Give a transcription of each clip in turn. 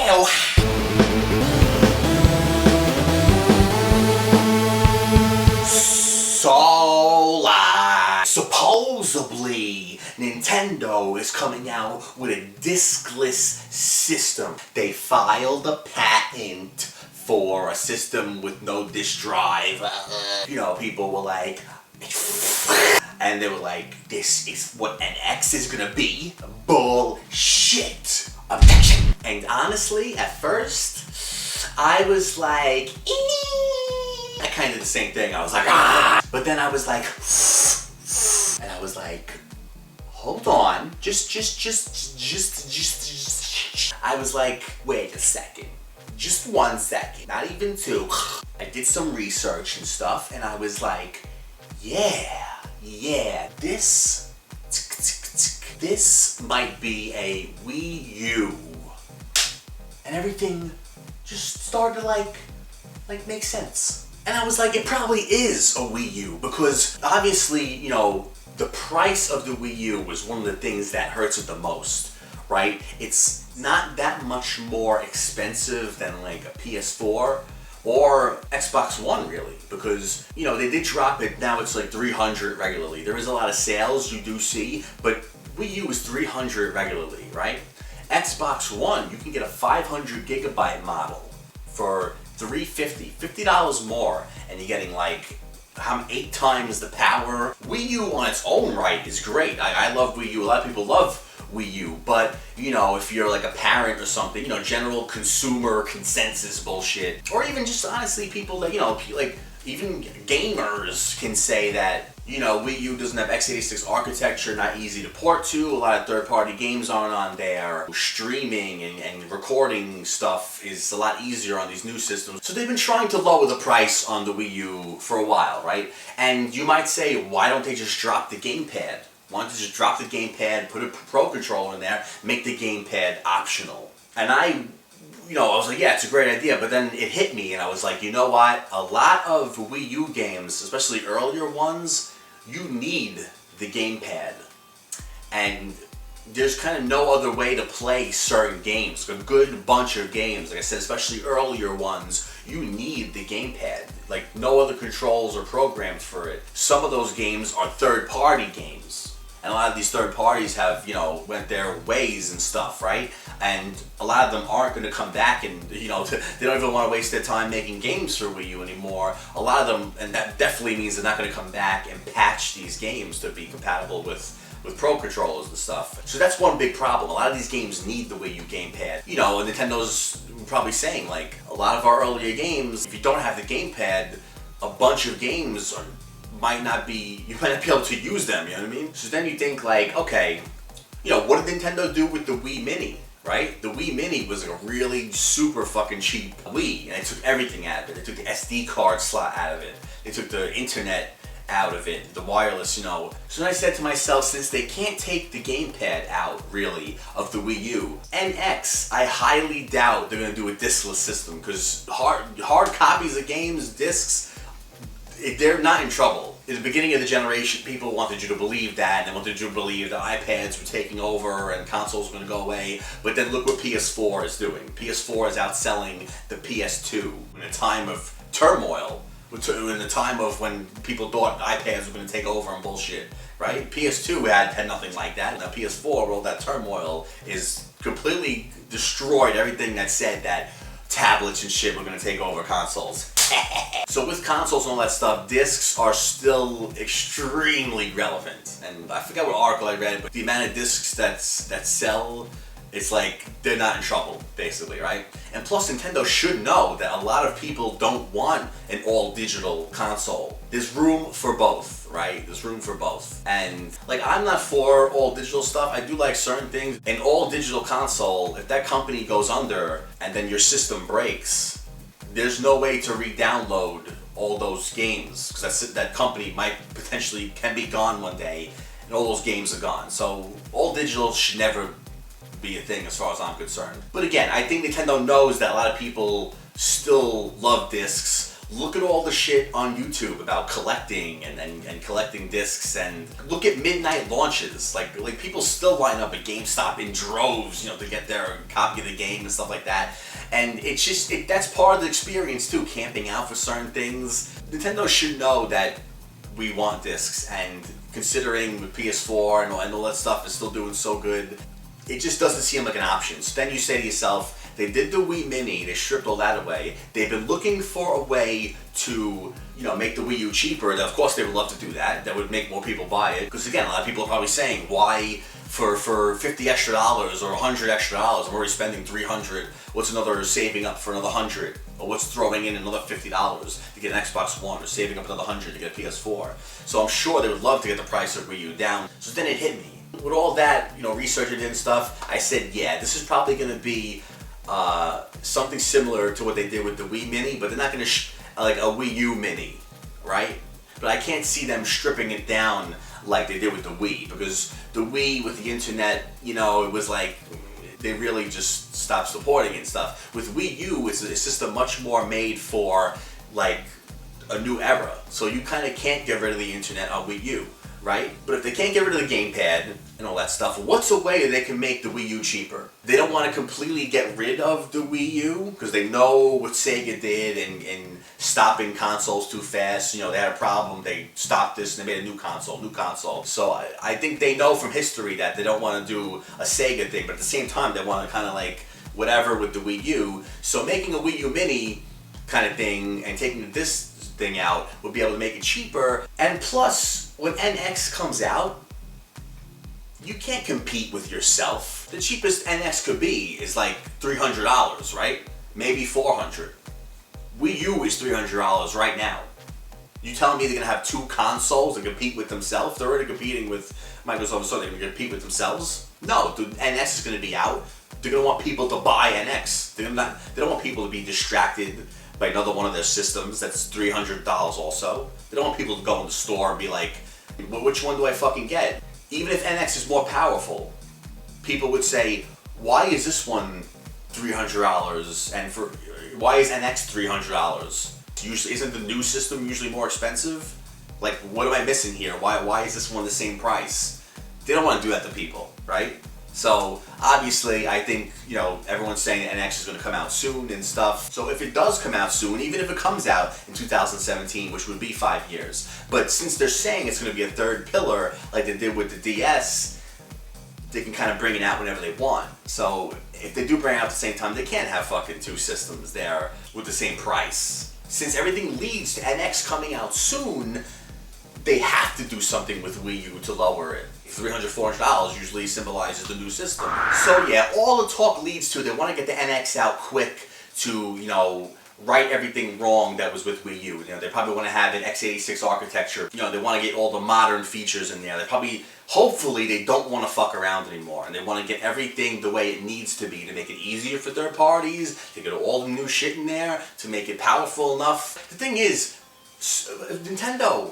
Ew. So, supposedly, Nintendo is coming out with a discless system. They filed a patent for a system with no disk drive. People were like, and they were like, this is what an X is gonna be. Bullshit. Objection. And honestly, at first, I was like, I kind of did the same thing. I was like, ah! But then I was like, and I was like, hold on. Just. I was like, wait a second. Just 1 second. Not even 2. I did some research and stuff, and I was like, yeah, this might be a Wii U. And everything just started to like make sense. And I was like, it probably is a Wii U, because obviously, the price of the Wii U was one of the things that hurts it the most, right? It's not that much more expensive than like a PS4 or Xbox One, really, because, they did drop it. Now it's like $300 regularly. There is a lot of sales you do see, but Wii U is $300 regularly, right? Xbox One, you can get a 500 gigabyte model for $350, $50 more, and you're getting like 8 times the power. Wii U on its own right is great. I love Wii U. A lot of people love Wii U, but if you're like a parent or something, general consumer consensus bullshit, or even just honestly people that, like even gamers can say that, Wii U doesn't have x86 architecture, not easy to port to, a lot of third-party games aren't on there, streaming and recording stuff is a lot easier on these new systems. So they've been trying to lower the price on the Wii U for a while, right? And you might say, why don't they just drop the gamepad? Why don't they just drop the gamepad, put a Pro Controller in there, make the gamepad optional? And I was like, yeah, it's a great idea, but then it hit me and I was like, you know what? A lot of Wii U games, especially earlier ones, you need the gamepad. And there's kind of no other way to play certain games. A good bunch of games, like I said, especially earlier ones, you need the gamepad. Like, no other controls are programmed for it. Some of those games are third-party games. And a lot of these third parties have, went their ways and stuff, right? And a lot of them aren't going to come back and, they don't even want to waste their time making games for Wii U anymore. A lot of them, and that definitely means they're not going to come back and patch these games to be compatible with Pro Controllers and stuff. So that's one big problem. A lot of these games need the Wii U gamepad. And Nintendo's probably saying, like, a lot of our earlier games, if you don't have the gamepad, a bunch of games you might not be able to use them, you know what I mean? So then you think like, okay, what did Nintendo do with the Wii Mini, right? The Wii Mini was a really super fucking cheap Wii, and they took everything out of it. They took the SD card slot out of it. They took the internet out of it, the wireless, So then I said to myself, since they can't take the gamepad out, really, of the Wii U, NX, I highly doubt they're gonna do a discless system, because hard copies of games, discs, they're not in trouble. In the beginning of the generation, people wanted you to believe that, and they wanted you to believe that iPads were taking over and consoles were going to go away. But then look what PS4 is doing. PS4 is outselling the PS2 in a time of turmoil, in a time of when people thought iPads were going to take over and bullshit, right? PS2 had nothing like that. Now PS4, with all that turmoil, is completely destroyed everything that said that tablets and shit were going to take over consoles. So with consoles and all that stuff, discs are still extremely relevant. And I forgot what article I read, but the amount of discs that sell, it's like they're not in trouble, basically, right? And plus, Nintendo should know that a lot of people don't want an all-digital console. There's room for both, right? There's room for both. And like, I'm not for all-digital stuff. I do like certain things. An all-digital console, if that company goes under and then your system breaks, there's no way to re-download all those games, because that company can be gone one day and all those games are gone. So all digital should never be a thing as far as I'm concerned. But again, I think Nintendo knows that a lot of people still love discs, Look at all the shit on YouTube about collecting and collecting discs, and look at midnight launches. Like people still line up at GameStop in droves, to get their copy of the game and stuff like that. And it's just, that's part of the experience too, camping out for certain things. Nintendo should know that we want discs, and considering with PS4 and all that stuff is still doing so good, it just doesn't seem like an option. So then you say to yourself, they did the Wii Mini, they stripped all that away. They've been looking for a way to, make the Wii U cheaper. And of course they would love to do that. That would make more people buy it. Because again, a lot of people are probably saying, why for $50 extra or $100 extra, I'm already spending $300. What's another saving up for another $100? Or what's throwing in another $50 to get an Xbox One, or saving up another $100 to get a PS4? So I'm sure they would love to get the price of Wii U down. So then it hit me. With all that, researching and stuff, I said, yeah, this is probably going to be something similar to what they did with the Wii Mini, but they're not going to like a Wii U Mini, right? But I can't see them stripping it down like they did with the Wii, because the Wii with the internet, it was like they really just stopped supporting it and stuff. With Wii U, it's a system much more made for like a new era, so you kind of can't get rid of the internet on Wii U, right? But if they can't get rid of the gamepad and all that stuff, what's a way they can make the Wii U cheaper? They don't want to completely get rid of the Wii U, because they know what Sega did in stopping consoles too fast. They had a problem, they stopped this and they made a new console. So I think they know from history that they don't want to do a Sega thing, but at the same time they want to kind of like whatever with the Wii U. So making a Wii U Mini kind of thing and taking this thing out would be able to make it cheaper. And plus, when NX comes out, you can't compete with yourself. The cheapest NX could be is like $300, right? Maybe $400. Wii U is $300 right now. You telling me they're gonna have two consoles and compete with themselves? They're already competing with Microsoft, so they're gonna compete with themselves? No, the NX is gonna be out. They're gonna want people to buy NX. They don't want people to be distracted by another one of their systems that's $300 also. They don't want people to go in the store and be like, well, which one do I fucking get? Even if NX is more powerful, people would say, why is this one $300 and why is NX $300? Usually, isn't the new system usually more expensive? Like, what am I missing here? Why is this one the same price? They don't want to do that to people, right? So obviously, I think, everyone's saying that NX is going to come out soon and stuff. So if it does come out soon, even if it comes out in 2017, which would be 5 years, but since they're saying it's going to be a third pillar like they did with the DS, they can kind of bring it out whenever they want. So if they do bring it out at the same time, they can't have fucking two systems there with the same price. Since everything leads to NX coming out soon, they have to do something with Wii U to lower it. $300, $400 usually symbolizes the new system. So yeah, all the talk leads to they want to get the NX out quick to, right everything wrong that was with Wii U. They probably want to have an x86 architecture. They want to get all the modern features in there. Hopefully they don't want to fuck around anymore, and they want to get everything the way it needs to be to make it easier for third parties, to get all the new shit in there, to make it powerful enough. The thing is, Nintendo,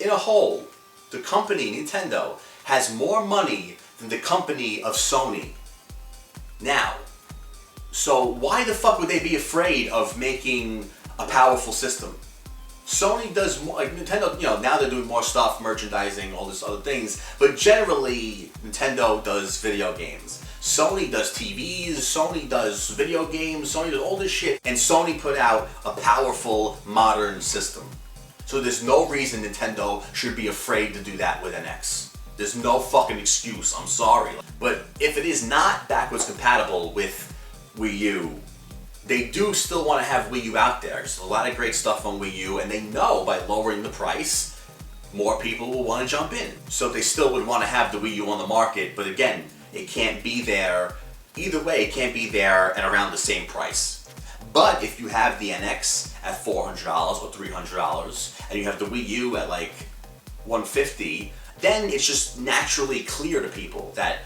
in a whole, the company, Nintendo, has more money than the company of Sony. Now, so why the fuck would they be afraid of making a powerful system? Sony does more, like Nintendo, now they're doing more stuff, merchandising, all this other things, but generally, Nintendo does video games. Sony does TVs, Sony does video games, Sony does all this shit, and Sony put out a powerful, modern system. So there's no reason Nintendo should be afraid to do that with NX. There's no fucking excuse, I'm sorry. But if it is not backwards compatible with Wii U, they do still want to have Wii U out there. There's a lot of great stuff on Wii U, and they know by lowering the price, more people will want to jump in. So they still would want to have the Wii U on the market, but again, it can't be there. Either way, it can't be there at around the same price. But if you have the NX at $400 or $300, and you have the Wii U at like $150, then it's just naturally clear to people that,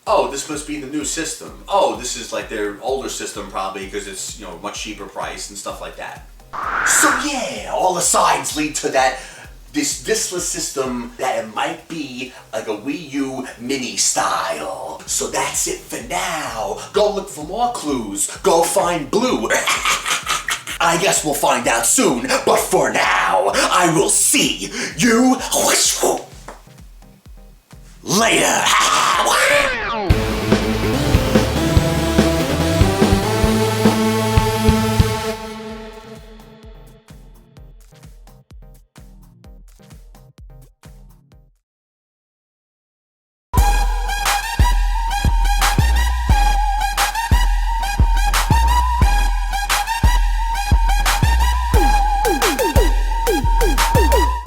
oh, this must be the new system. Oh, this is like their older system probably because it's, much cheaper price and stuff like that. So yeah, all the signs lead to this Discless system that it might be like a Wii U Mini style. So that's it for now. Go look for more clues. Go find Blue. I guess we'll find out soon, but for now, I will see you later.